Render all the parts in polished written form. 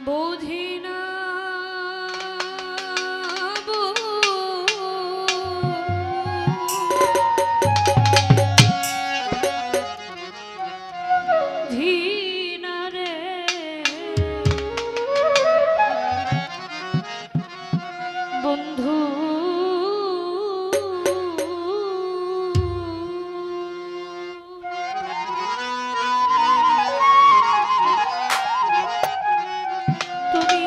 বুঝি না বুঝি না রে বন্ধু তুমি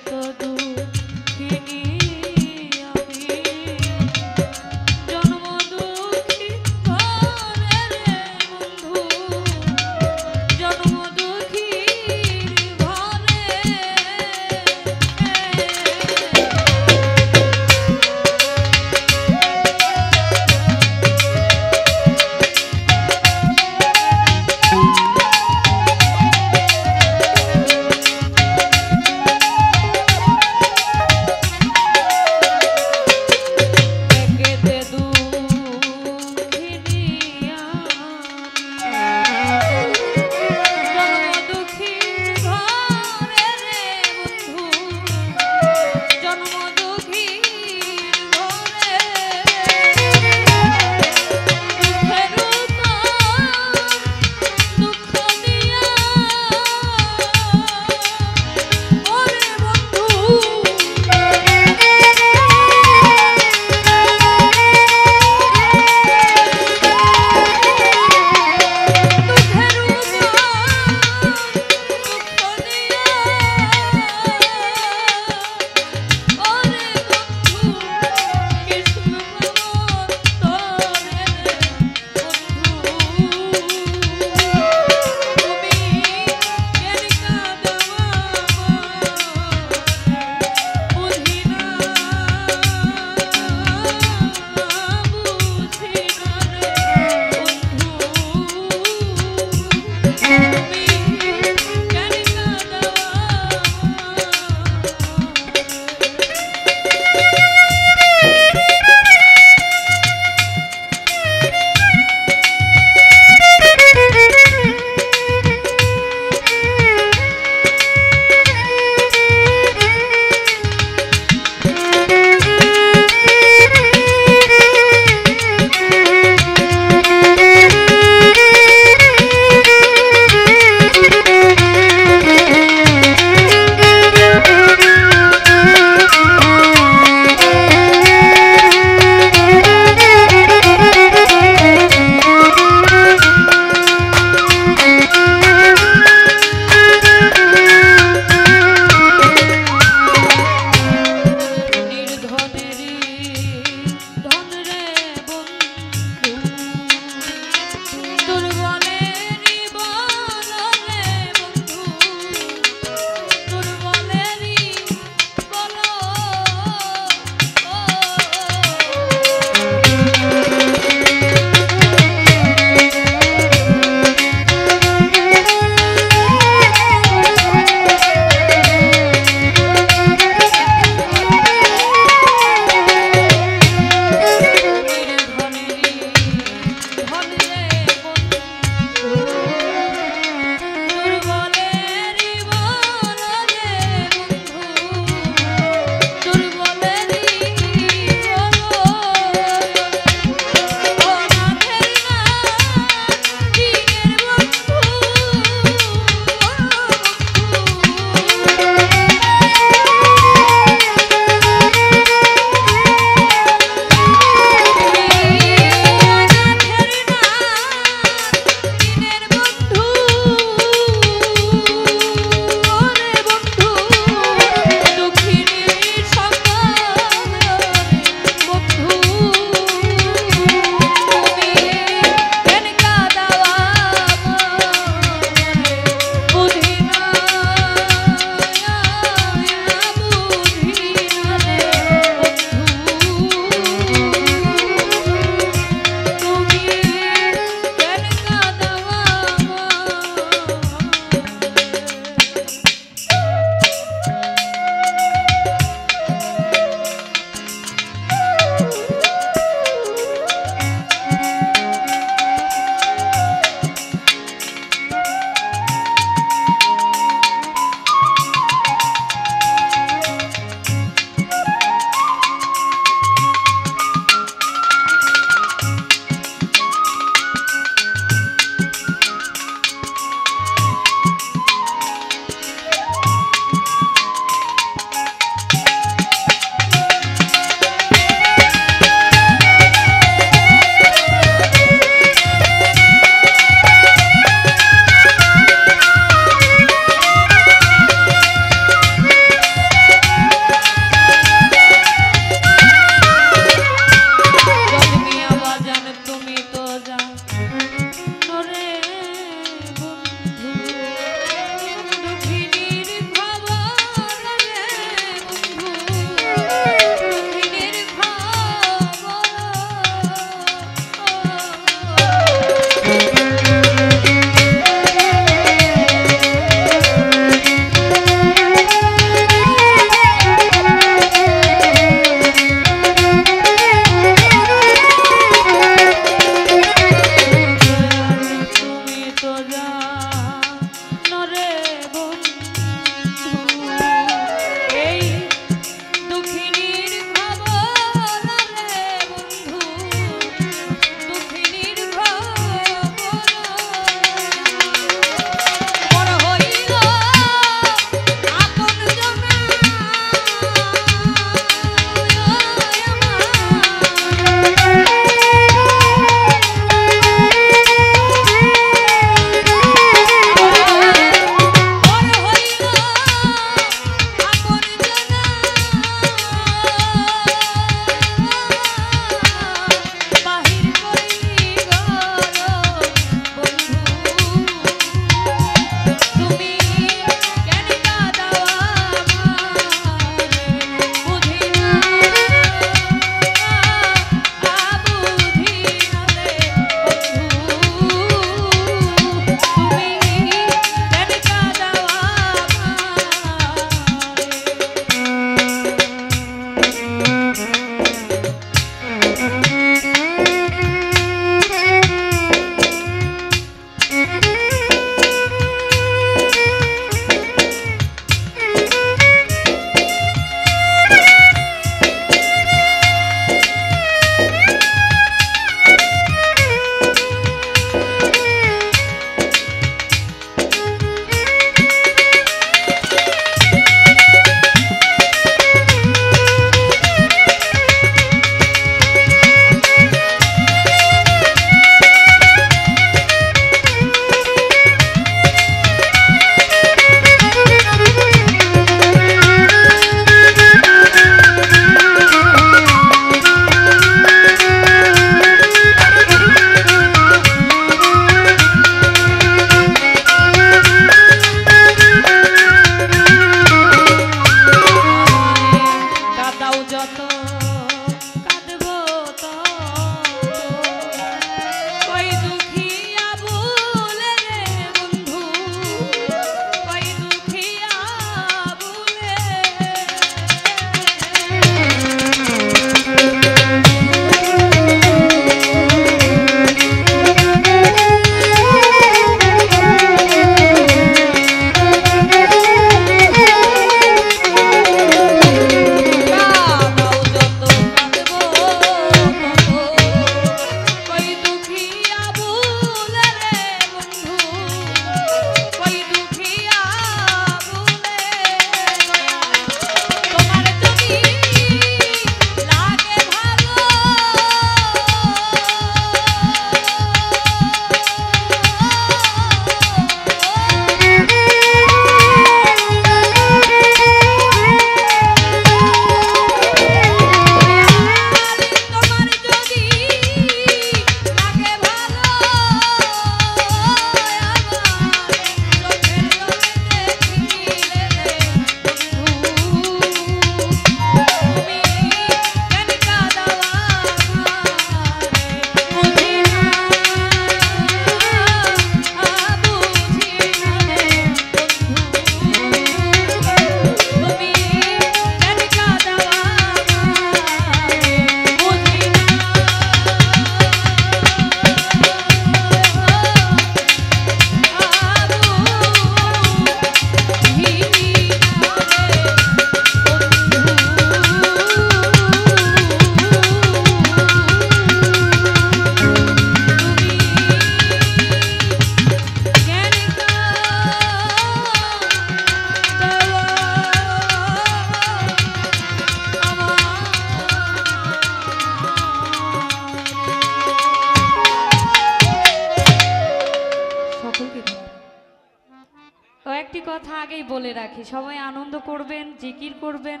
আরেকটি কথা আগেই বলে রাখি, সবাই আনন্দ করবেন, জিকির করবেন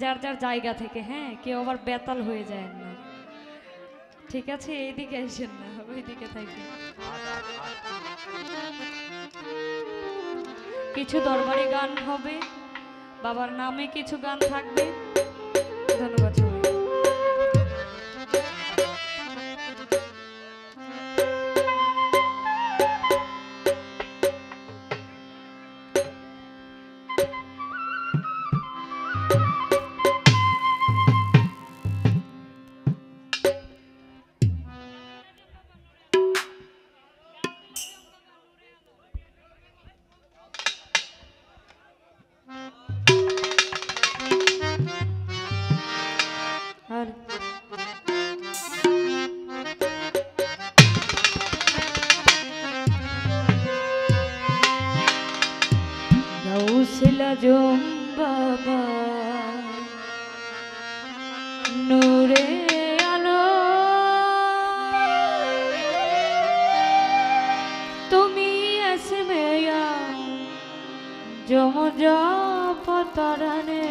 যার যার জায়গা থেকে, হ্যাঁ, কেউ আবার বেতাল হয়ে যায় না, ঠিক আছে? এইদিকে আসেন না, ওইদিকে থাকেন। কিছু দরবারি গান হবে, বাবার নামে কিছু গান থাকবে। ধন্যবাদ সবাই। আর গাউসিল আজম বাবা নূরে আলো, তুমি আসমেয়া জমজা পতরনে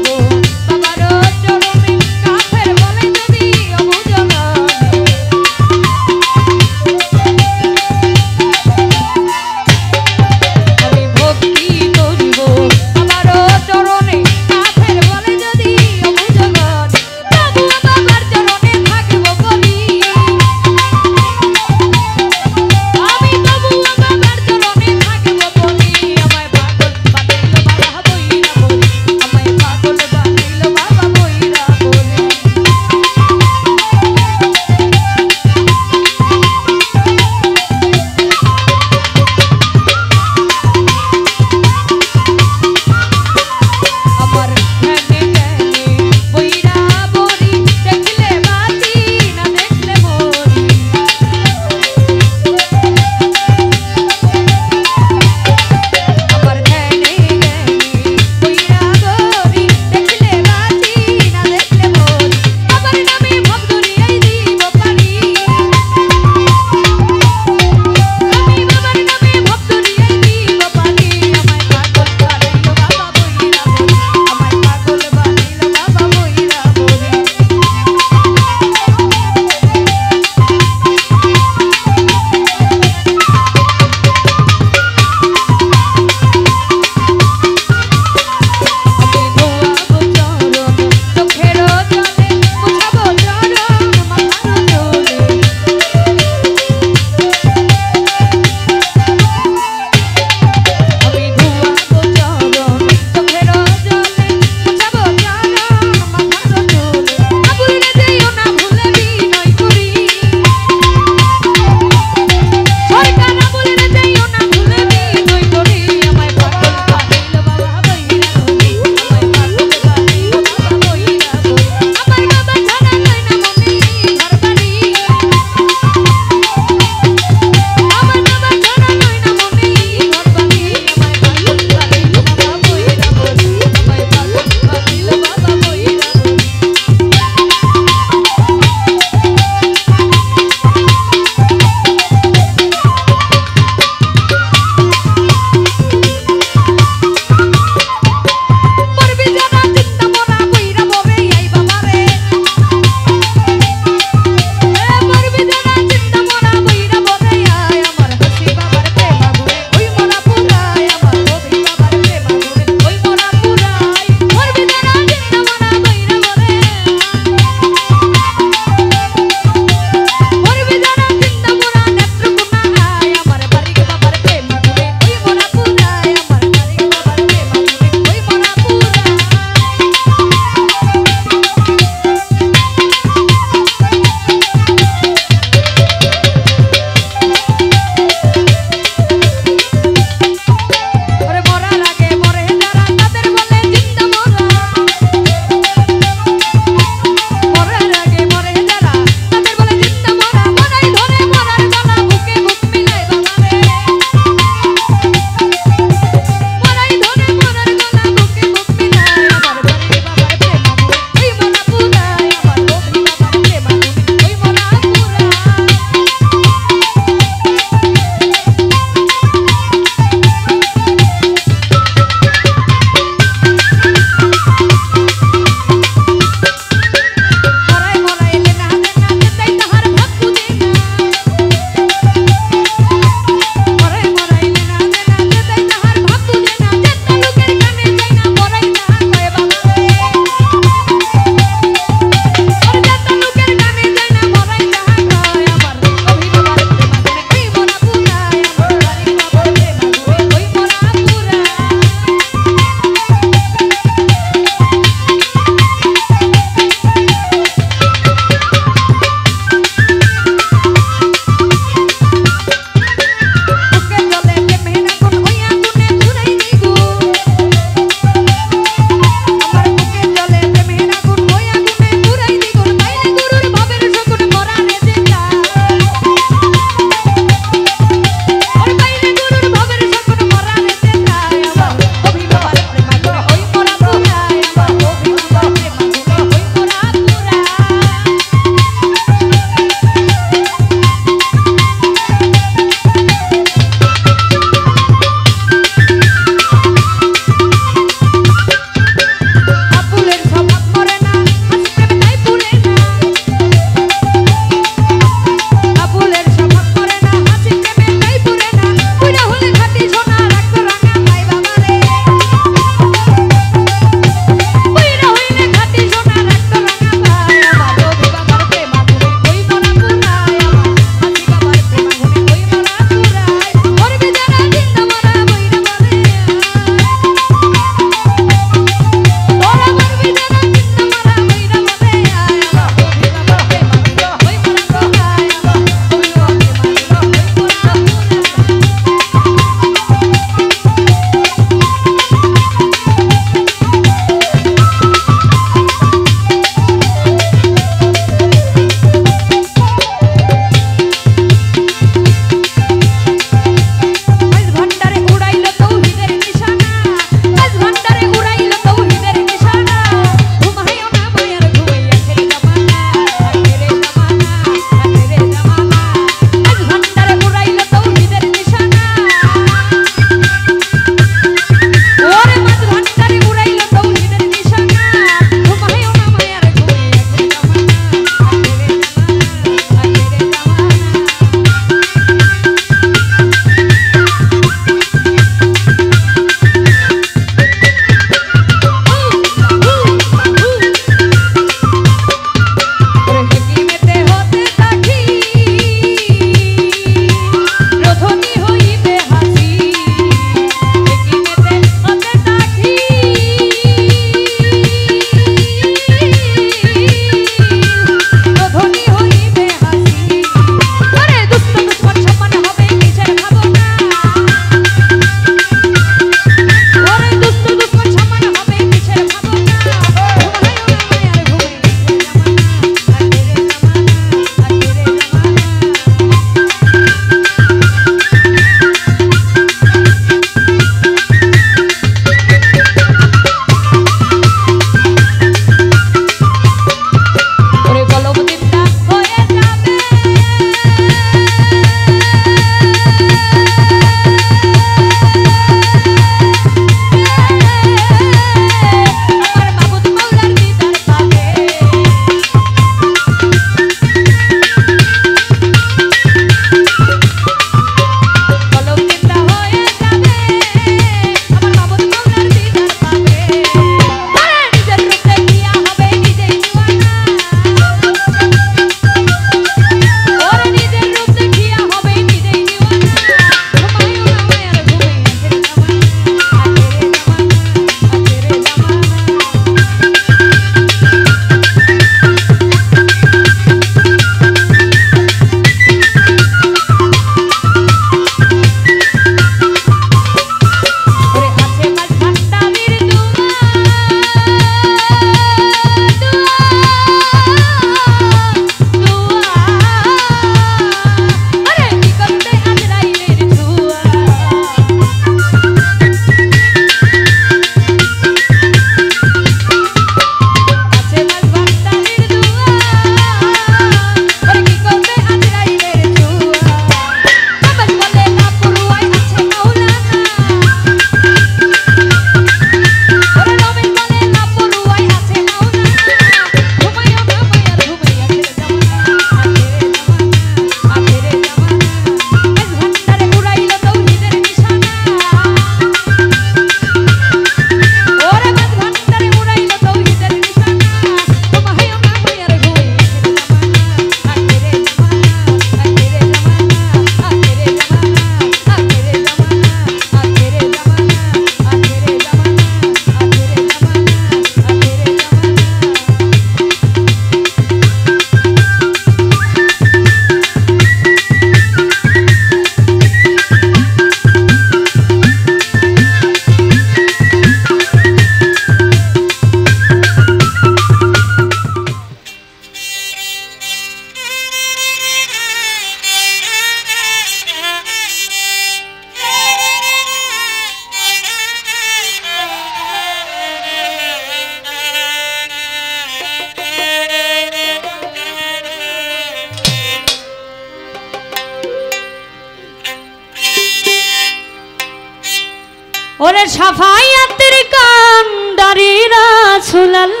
ওরে সাফায়াতের কান্ডারি রাসূলুল্লাহ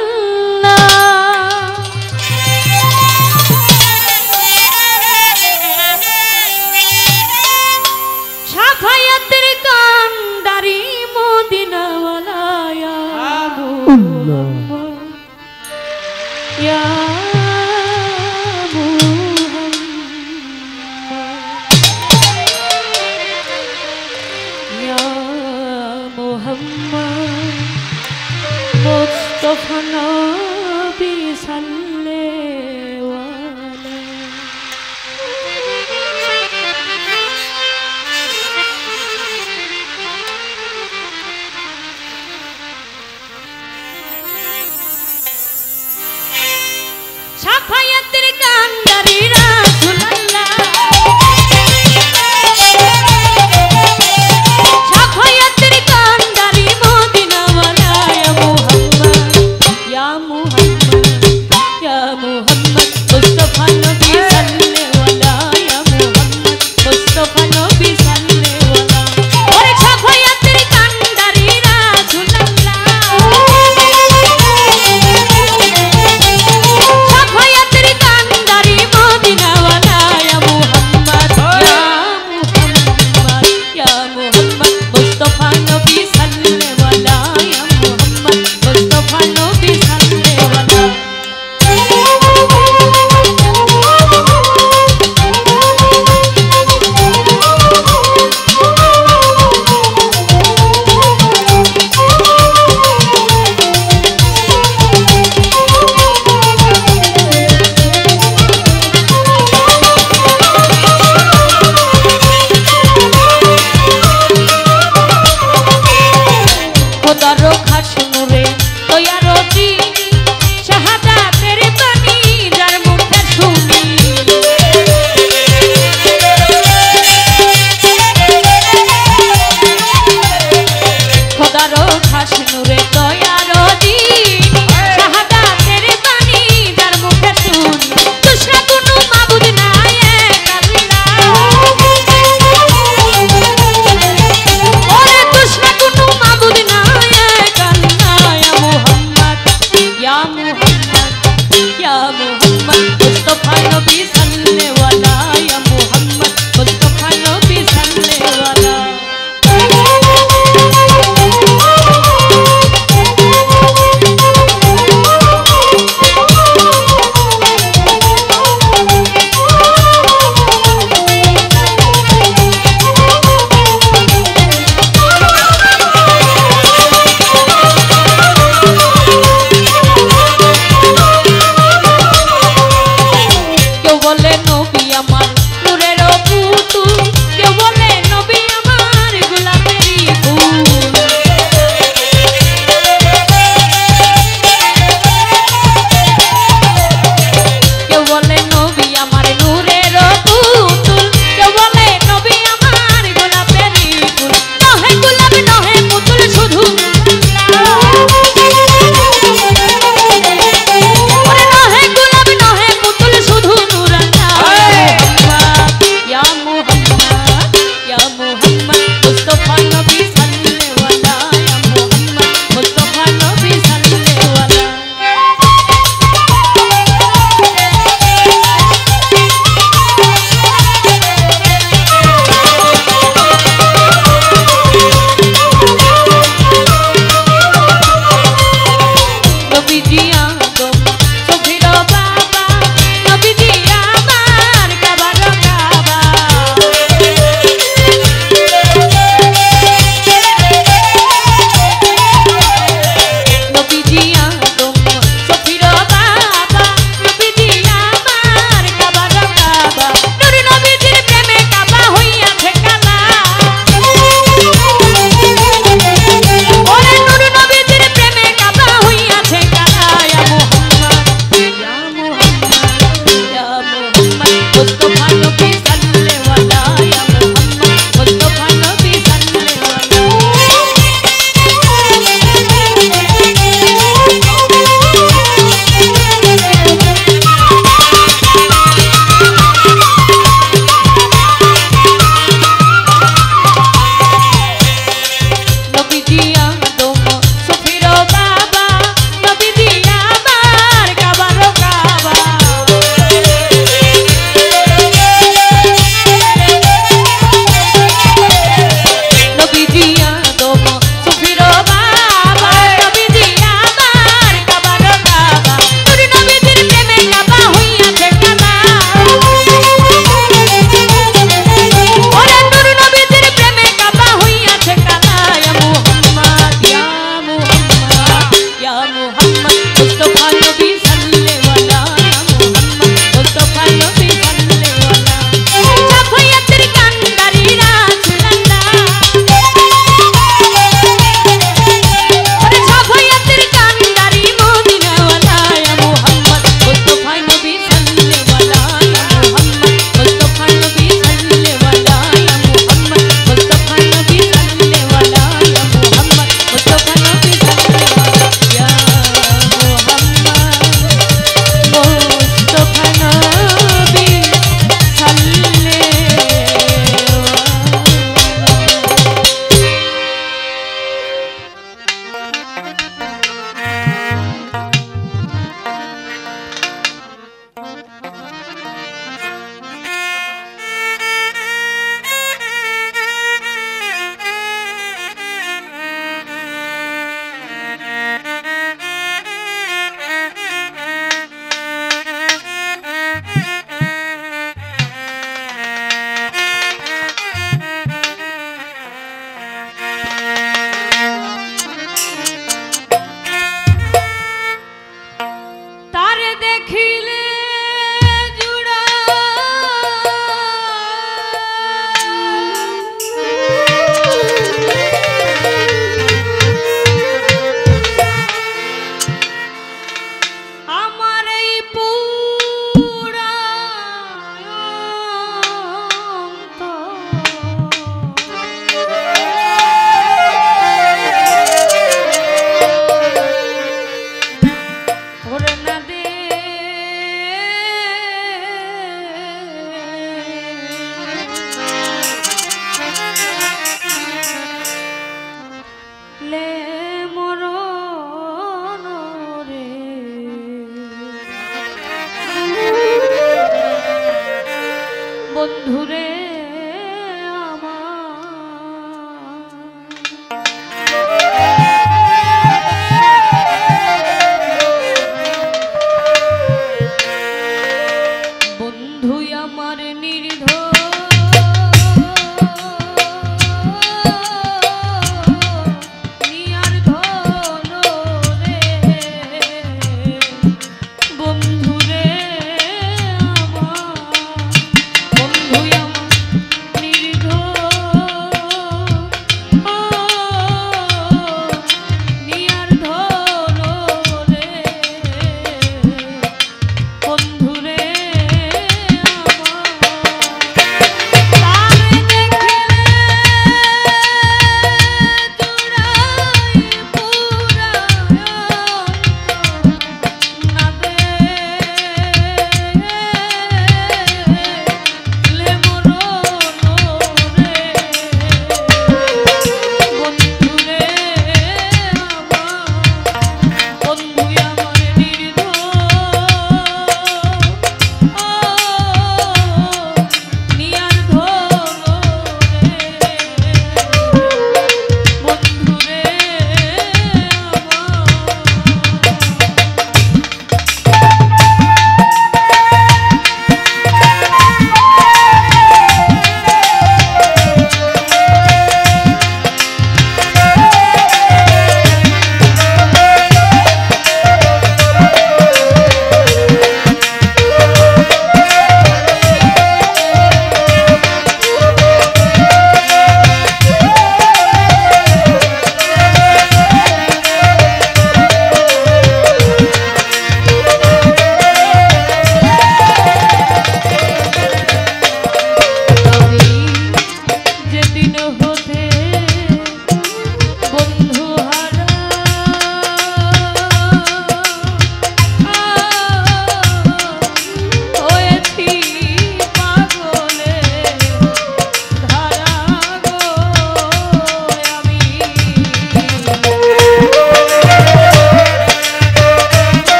সাফায়াতের কান্ডারি মদিনাওয়ালা ইয়া মুহাম্মদ ইয়া মুস্তাফা নবী সাল্লাল্লাহু আলাইহি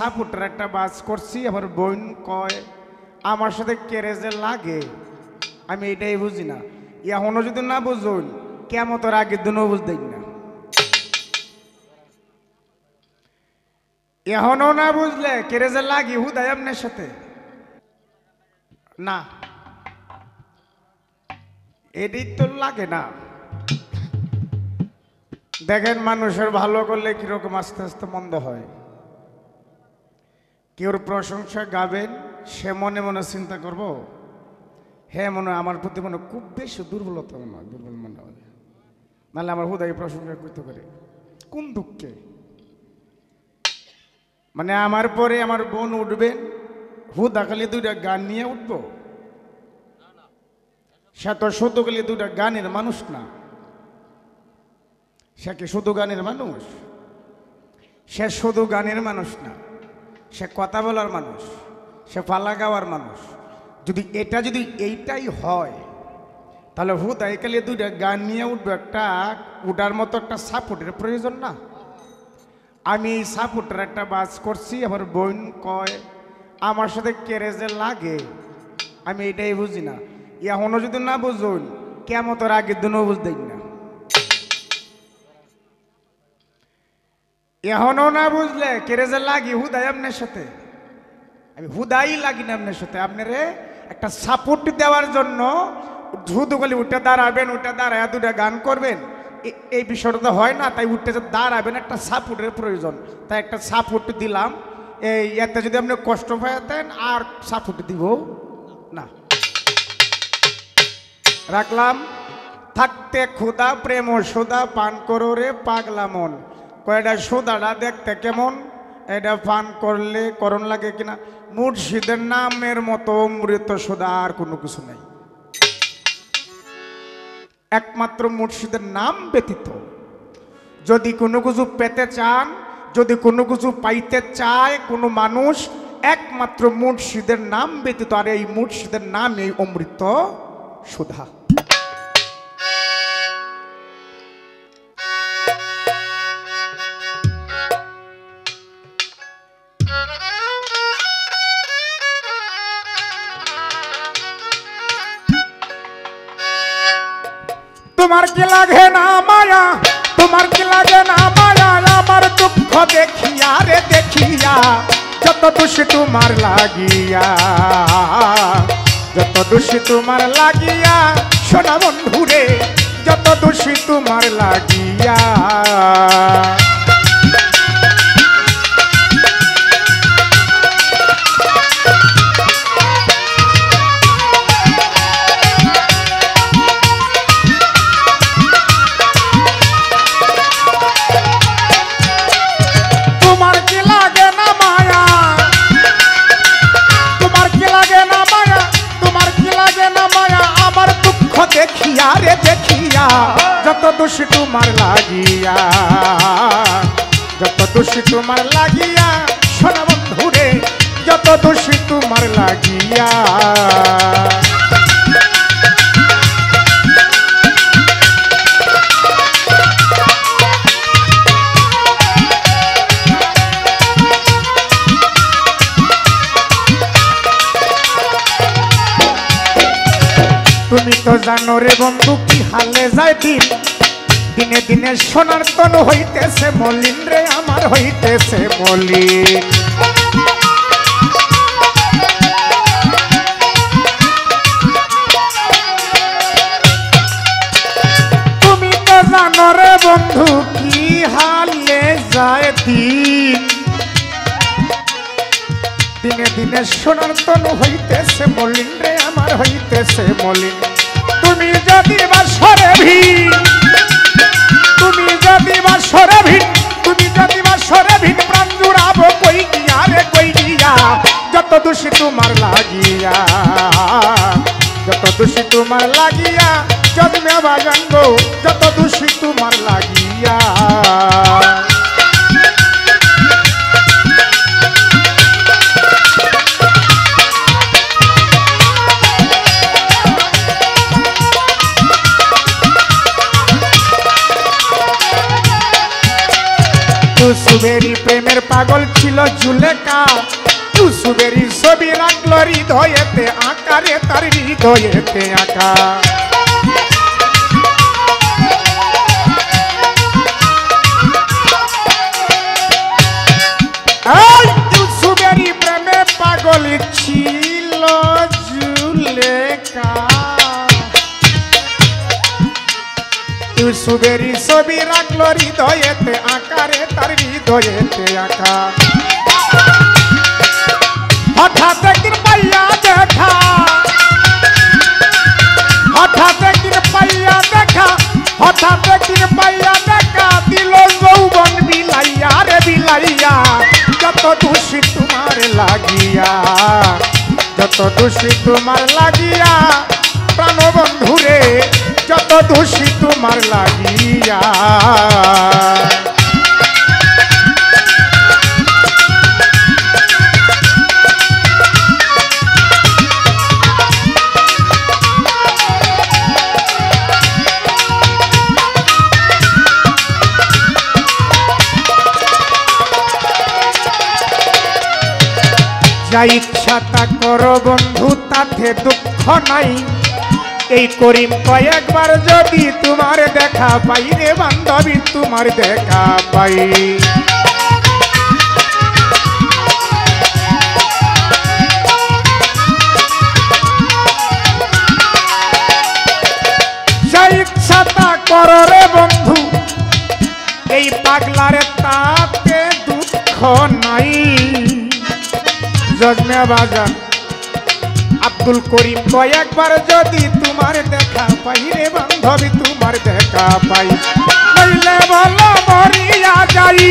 সাপোর্টার একটা বাস করছি, আবার বোন কয় আমার সাথে কেরেজে লাগে, আমি এটাই বুঝি না। এখনো যদি না বুঝুন কেমতের আগের দিনও বুঝতেই না, এখনো না বুঝলে কেরেজে লাগি হুদাই আপনার সাথে না, এদিক তো লাগে না। দেখেন মানুষের ভালো করলে কিরকম আস্তে আস্তে মন্দ হয়। কেউর প্রশংসা গাবেন, সে মনে মনে চিন্তা করবো হ্যাঁ মনে হয় আমার প্রতি মনে খুব বেশি দুর্বলতা মনে হয়, দুর্বল মনে হয়, নাহলে আমার হুদাই প্রশংসা করতে পারে কোন দুঃখে। মানে আমার পরে আমার বোন উঠবেন, হুদা খালি দুইটা গান নিয়ে উঠবো, সে তো শুধু খালি দুইটা গানের মানুষ না, সে কি শুধু গানের মানুষ? সে শুধু গানের মানুষ না, সে কথা বলার মানুষ, সে পালা গাওয়ার মানুষ। যদি এইটাই হয় তাহলে হুদাই খালি দুইটা গান নিয়ে উঠবো, একটা উঠার মতো একটা সাপোর্টের প্রয়োজন না? আমি এই সাপোর্টার একটা বাস করছি, আবার বোন কয় আমার সাথে কেরেজে লাগে, আমি এটাই বুঝি না। এখনো যদি না বুঝুন কেমতের আগের দিনও বুঝতেই না, এখনো না বুঝলে কেরেজে লাগি হুদাই আপনার সাথে, আমি হুদাই লাগি না আপনার সাথে। আপনারে একটা সাপোর্ট দেওয়ার জন্য শুধু খালি উঠে দাঁড়াবেন, উঠে দাঁড়ায় দুটা গান করবেন, এই বিষয়টা তো হয় না। তাই উঠতে যে দাঁড়াবেন একটা সাপোর্টের প্রয়োজন, তাই একটা সাপোর্ট দিলাম। এই এতে যদি আপনি কষ্ট পাইতেন আর সাপোর্ট দিব না, রাখলাম। থাকতে ক্ষুদা প্রেম ও সুদা পান করো রে পাগলা মন, কয়টা সুদাটা দেখতে কেমন, এটা পান করলে করণ লাগে কিনা। মুর্শিদের নামের মতো অমৃত সুদা আর কোনো কিছু নেই, একমাত্র মুর্শিদের নাম ব্যতীত। যদি কোনো কিছু পেতে চান, যদি কোনো কিছু পাইতে চায় কোনো মানুষ, একমাত্র মুর্শিদের নাম ব্যতীত, আর এই মুর্শিদের নাম এই অমৃত সুধা। তোমার কি লাগে না মায়া, তোমার কি লাগে না মায়া, আমার দুঃখ দেখিয়া রে দেখিয়া, যত দোষী তোমার লাগিয়া, যত দোষী তোমার লাগিয়া, সোনা বন্ধুরে যত দোষী তোমার লাগিয়া। দেখিয়া রে দেখিয়া, যত দোষী তোমার লাগিয়া, যত দোষী তোমার লাগিয়া, সোনা বন্ধুরে যত দোষী তোমার লাগিয়া। তুমি তো জানো রে বন্ধু কি হালে যায় দিন, দিনে দিনে সোনার তনু হইতেছে মলিন রে, আমার হইতেছে মলিন। তুমি তো জানো রে বন্ধু কি হালে যায় দিন, দিনে দিনে সোনার তনু হইতেছে মলিন রে, আমার হইতেছে মলিন। তুমি যদি বাসরে ভিন, তুমি যদি বাসরে ভিন, তুমি যদি বাসরে ভিন, প্রাণ জুড়াবো কই গিয়া রে কই গিয়া, যত দোষী তোমার লাগিয়া, যত দোষী তোমার লাগিয়া, জন্মে বাজাঙ্গ যত দোষী তোমার লাগিয়া। সুবেরি প্রেমের পাগল ছিল জুলেখা, ইউসুফেরই ছবি রাখলো হৃদয়েতে আকারে, তার হৃদয়েতে আঁকা। ইউসুফেরই প্রেমে পাগল ছিল জুলেখা। ইউসুফেরই ছবি রাখলো হৃদয়েতে আকারে, তার হৃদয়েতে আঁকা। হঠাৎ একদিন পাইয়া দেখা, হঠাৎ একদিন পাইয়া দেখা, হঠাৎ একদিন পাইয়া দেখা, দিল যৌবন বিলাইয়া রে বিলাইয়া। যত দোষী তোমার লাগিয়া, যত দোষী তোমার লাগিয়া, প্রাণবন্ধু রে যত দোষী তোমার লাগিয়া। যা ইচ্ছা তা করো বন্ধু, তাতে দুঃখ নাই। এই করিম কয়েকবার যদি তোমার দেখা পাই রে বান্ধবী, তোমার দেখা পাই। যা ইচ্ছা তা করো রে বন্ধু, এই পাগলারে তাতে দুঃখ নাই। জজমে বাজার আব্দুল করিম কয়েকবার যদি তোমার দেখা পাই রে বান্ধবী, তোমার দেখা পাই। নইলে বলো মরিয়া যাই,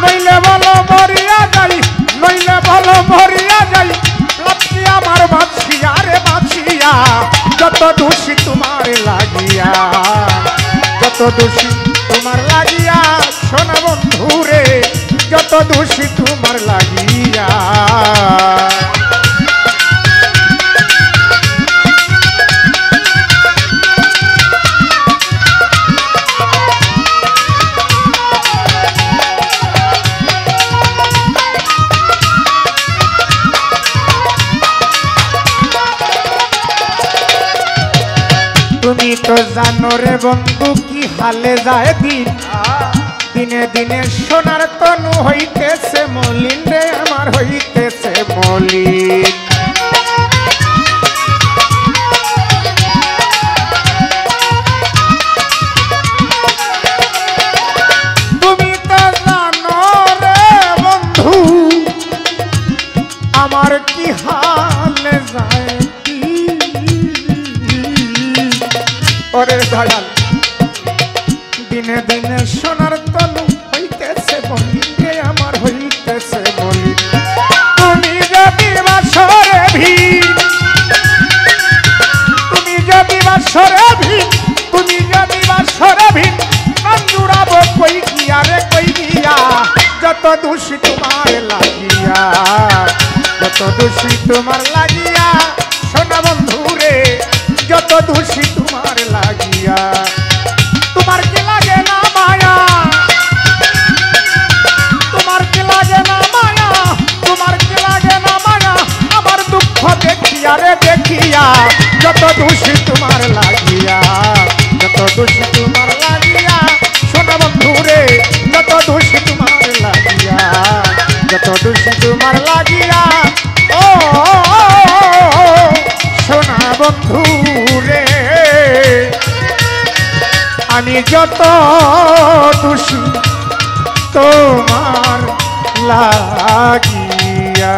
নইলে বলো মরিয়া যাই, নইলে বলো মরিয়া যাই। লাপসি আমার বাছিয়া রে বাছিয়া, যত দোষী তোমার লাগিয়া, যত দোষী তোমার লাগিয়া। সোনা বন্ধু রে যত দোষী তোমার লাগিয়া। তুমি তো জানো রে বন্ধু কি হালে যায় দিন, দিনে দিনে সোনার তনু হইতেছে মলিন রে আমার, হইতেছে মলিন। তুমি তো জানো রে বন্ধু আমার কি হালে যায় ওরে দয়াল। দিনে দিনে সোনার তনু হইতেছে মলিন রে আমার, হইতেছে মলিন। তুমি যদি বাসরে ভিড়, তুমি যদি বাসরে ভিড়, তুমি যদি বাসরে ভিড়, মন জুড়াবো কই গিয়া রে কই গিয়া। যত দোষী তোমার লাগিয়া, যত দোষী তোমার লাগিয়া। সোনা বন্ধু রে যত দোষী তোমার লাগিয়া। তোমার কি লাগে না মায়া, তোমার কি লাগে না মায়া, তোমার কি লাগে না মায়া। আমার দুঃখ দেখিয়া রে দেখিয়া, যত দোষী তোমার লাগিয়া, যত দোষী তোমার লাগিয়া। সোনা বন্ধু রে যত দোষী তোমার লাগিয়া, যত দোষী তোমার লাগিয়া। ও সোনা বন্ধু রে আমি যত দোষী তোমার লাগিয়া।